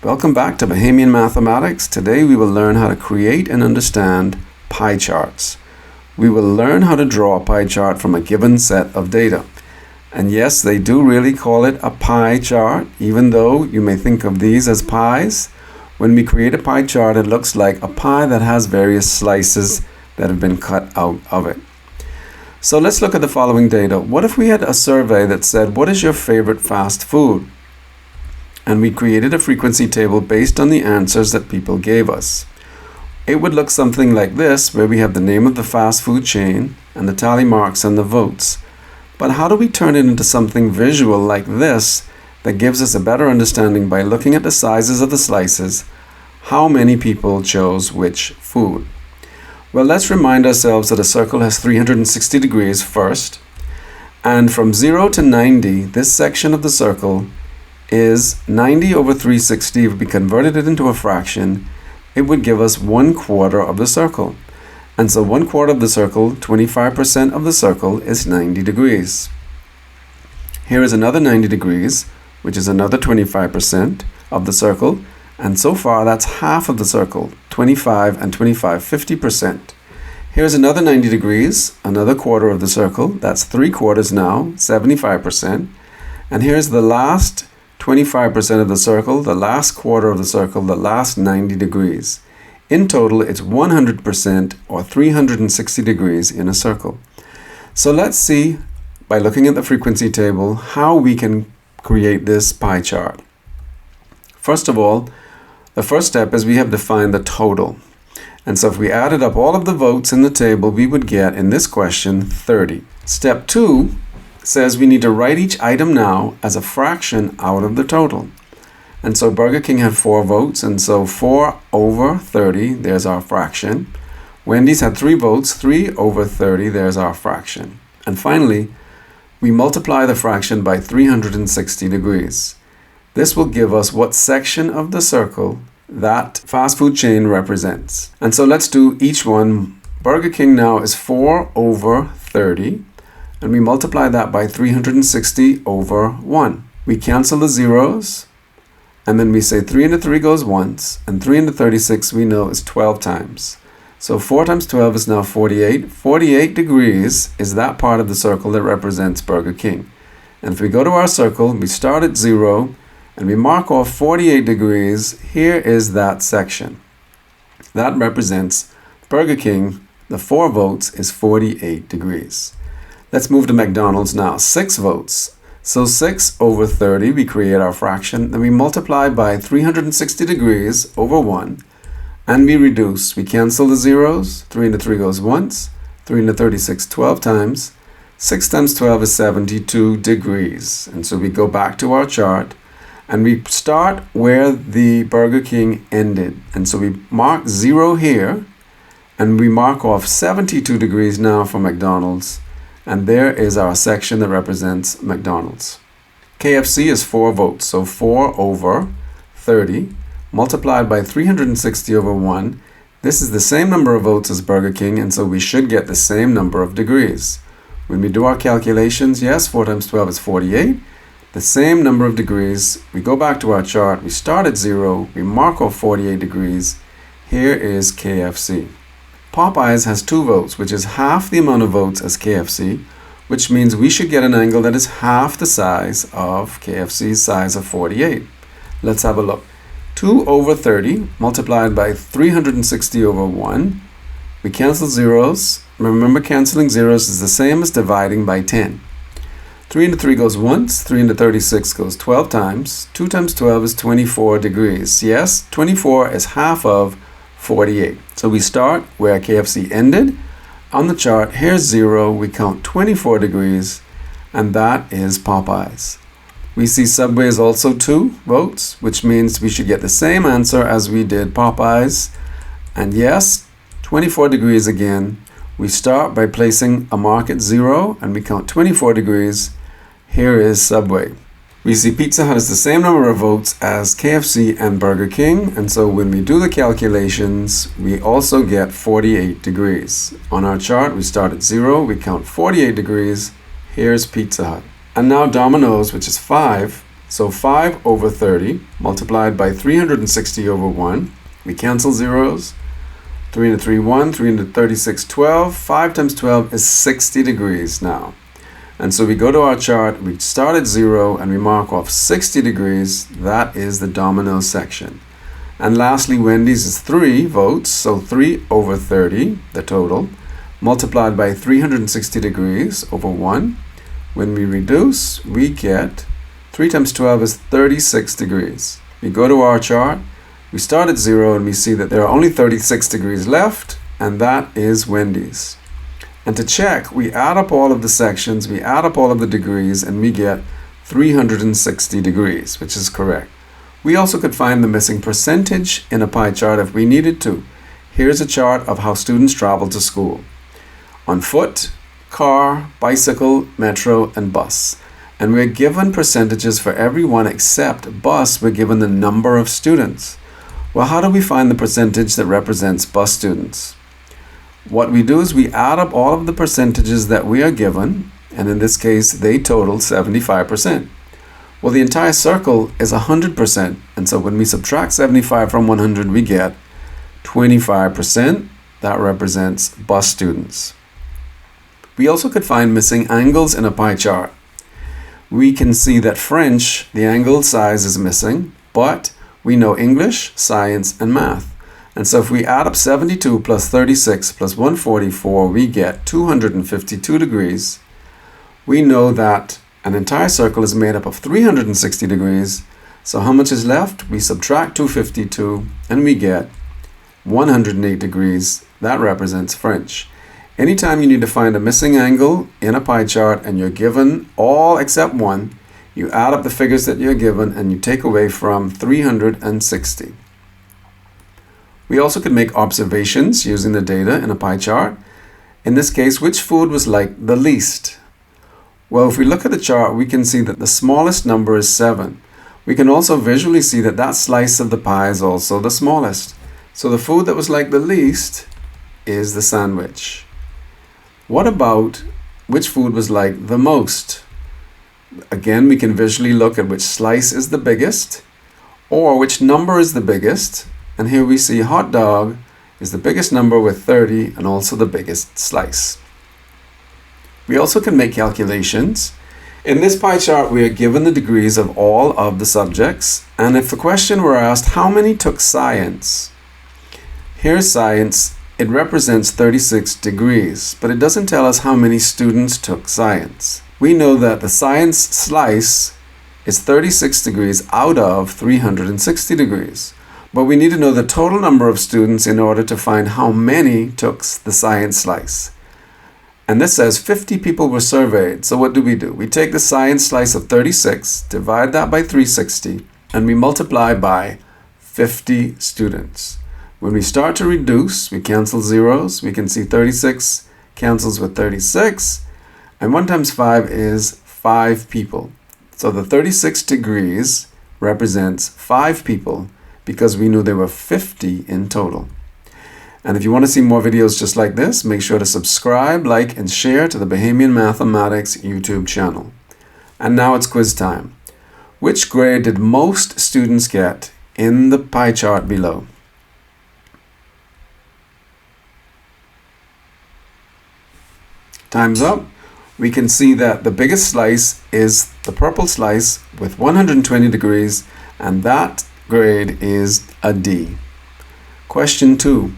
Welcome back to Bahamian Mathematics. Today we will learn how to create and understand pie charts. We will learn how to draw a pie chart from a given set of data. And yes, they do really call it a pie chart, even though you may think of these as pies. When we create a pie chart, it looks like a pie that has various slices that have been cut out of it. So let's look at the following data. What if we had a survey that said, what is your favorite fast food? And we created a frequency table based on the answers that people gave us. It would look something like this, where we have the name of the fast food chain and the tally marks and the votes. But how do we turn it into something visual like this that gives us a better understanding by looking at the sizes of the slices, how many people chose which food? Well, let's remind ourselves that a circle has 360 degrees first, and from 0 to 90, this section of the circle is 90 over 360. If we converted it into a fraction, it would give us 1/4 of the circle. And so 1/4 of the circle, 25% of the circle, is 90 degrees. Here is another 90 degrees, which is another 25% of the circle. And so far, that's half of the circle, 25 and 25, 50%. Here's another 90 degrees, another quarter of the circle. That's 3/4 now, 75%. And here's the last 25% of the circle, the last quarter of the circle, the last 90 degrees. In total, it's 100% or 360 degrees in a circle. So let's see, by looking at the frequency table, how we can create this pie chart. First of all, the first step is we have defined the total. And so if we added up all of the votes in the table, we would get, in this question, 30. Step 2 says we need to write each item now as a fraction out of the total. And so Burger King had 4 votes, and so 4 over 30, there's our fraction. Wendy's had 3 votes, 3 over 30, there's our fraction. And finally, we multiply the fraction by 360 degrees. This will give us what section of the circle that fast food chain represents. And so let's do each one. Burger King now is 4 over 30. And we multiply that by 360 over 1. We cancel the zeros, and then we say 3 into 3 goes once, and 3 into 36 we know is 12 times. So 4 times 12 is now 48. 48 degrees is that part of the circle that represents Burger King. And if we go to our circle, we start at 0, and we mark off 48 degrees. Here is that section. That represents Burger King. The 4 votes is 48 degrees. Let's move to McDonald's now. 6 votes. So 6 over 30, we create our fraction. Then we multiply by 360 degrees over 1. And we reduce. We cancel the zeros. 3 into 3 goes once. 3 into 36, 12 times. 6 times 12 is 72 degrees. And so we go back to our chart. And we start where the Burger King ended. And so we mark 0 here. And we mark off 72 degrees now for McDonald's. And there is our section that represents McDonald's. KFC is 4 votes, so 4 over 30 multiplied by 360 over 1. This is the same number of votes as Burger King, and so we should get the same number of degrees. When we do our calculations, yes, 4 times 12 is 48. The same number of degrees. We go back to our chart. We start at 0. We mark off 48 degrees. Here is KFC. Popeyes has 2 votes, which is half the amount of votes as KFC, which means we should get an angle that is half the size of KFC's size of 48. Let's have a look. 2 over 30 multiplied by 360 over 1. We cancel zeros. Remember, canceling zeros is the same as dividing by 10. 3 into 3 goes once. 3 into 36 goes 12 times. 2 times 12 is 24 degrees. Yes, 24 is half of 48. So we start where KFC ended. On the chart, here's 0. We count 24 degrees, and that is Popeyes. We see Subway is also 2 votes, which means we should get the same answer as we did Popeyes. And yes, 24 degrees again. We start by placing a mark at 0, and we count 24 degrees. Here is Subway. We see Pizza Hut has the same number of votes as KFC and Burger King, and so when we do the calculations, we also get 48 degrees. On our chart, we start at 0, we count 48 degrees. Here's Pizza Hut. And now Domino's, which is 5, So 5 over 30 multiplied by 360 over 1. We cancel zeros. 3 into 3, 1. 3 into 36, 12. 5 times 12 is 60 degrees now. And so we go to our chart, we start at 0, and we mark off 60 degrees. That is the domino section. And lastly, Wendy's is 3 votes, so 3 over 30, the total, multiplied by 360 degrees over 1. When we reduce, we get 3 times 12 is 36 degrees. We go to our chart, we start at 0, and we see that there are only 36 degrees left, and that is Wendy's. And to check, we add up all of the sections, we add up all of the degrees, and we get 360 degrees, which is correct. We also could find the missing percentage in a pie chart if we needed to. Here's a chart of how students travel to school. On foot, car, bicycle, metro, and bus. And we're given percentages for every one except bus. We're given the number of students. Well, how do we find the percentage that represents bus students? What we do is we add up all of the percentages that we are given, and in this case, they total 75%. Well, the entire circle is 100%, and so when we subtract 75 from 100, we get 25%. That represents bus students. We also could find missing angles in a pie chart. We can see that French, the angle size is missing, but we know English, science, and math. And so if we add up 72 plus 36 plus 144, we get 252 degrees. We know that an entire circle is made up of 360 degrees. So how much is left? We subtract 252 and we get 108 degrees. That represents French. Anytime you need to find a missing angle in a pie chart and you're given all except one, you add up the figures that you're given and you take away from 360. We also could make observations using the data in a pie chart. In this case, which food was like the least? Well, if we look at the chart, we can see that the smallest number is 7. We can also visually see that that slice of the pie is also the smallest. So the food that was like the least is the sandwich. What about which food was like the most? Again, we can visually look at which slice is the biggest or which number is the biggest. And here we see hot dog is the biggest number with 30 and also the biggest slice. We also can make calculations. In this pie chart, we are given the degrees of all of the subjects. And if the question were asked, how many took science? Here's science. It represents 36 degrees, but it doesn't tell us how many students took science. We know that the science slice is 36 degrees out of 360 degrees. But we need to know the total number of students in order to find how many took the science slice. And this says 50 people were surveyed. So what do? We take the science slice of 36, divide that by 360, and we multiply by 50 students. When we start to reduce, we cancel zeros. We can see 36 cancels with 36. And 1 times 5 is 5 people. So the 36 degrees represents 5 people, because we knew there were 50 in total. And if you want to see more videos just like this, make sure to subscribe, like, and share to the Bahamian Mathematics YouTube channel. And now it's quiz time. Which grade did most students get in the pie chart below? Time's up. We can see that the biggest slice is the purple slice with 120 degrees, and that grade is a D. Question 2.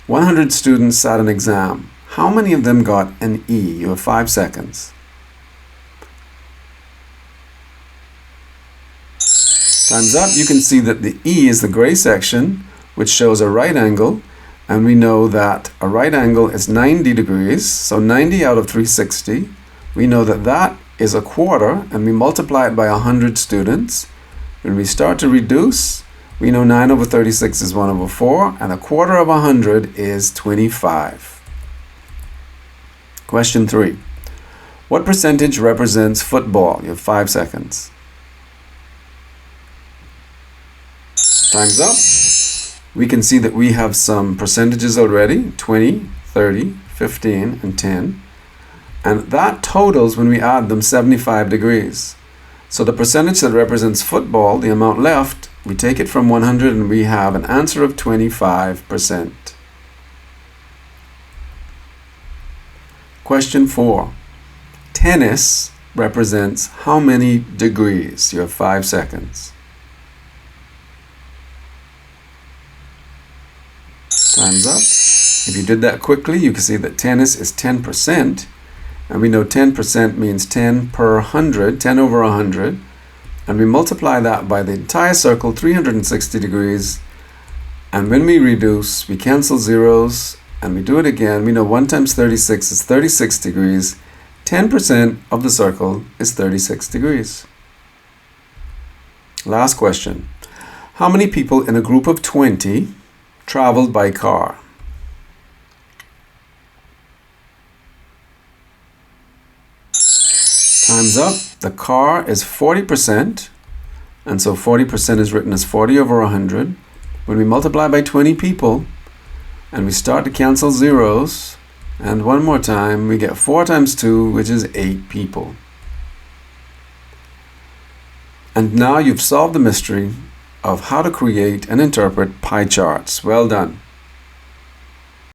100 students sat an exam. How many of them got an E? You have 5 seconds. Time's up. You can see that the E is the gray section, which shows a right angle, and we know that a right angle is 90 degrees, so 90 out of 360. We know that that is a quarter, and we multiply it by 100 students. When we start to reduce, we know 9 over 36 is 1 over 4, and a quarter of 100 is 25. Question 3. What percentage represents football? You have 5 seconds. Time's up. We can see that we have some percentages already, 20, 30, 15, and 10. And that totals, when we add them, 75 degrees. So the percentage that represents football, the amount left, we take it from 100 and we have an answer of 25%. Question 4. Tennis represents how many degrees? You have 5 seconds. Time's up. If you did that quickly, you can see that tennis is 10%. And we know 10% means 10 per 100, 10 over 100. And we multiply that by the entire circle, 360 degrees. And when we reduce, we cancel zeros and we do it again. We know 1 times 36 is 36 degrees. 10% of the circle is 36 degrees. Last question. How many people in a group of 20 traveled by car? Time's up. The car is 40%, and so 40% is written as 40 over 100. When we multiply by 20 people, and we start to cancel zeros, and one more time, we get 4 times 2, which is 8 people. And now you've solved the mystery of how to create and interpret pie charts. Well done.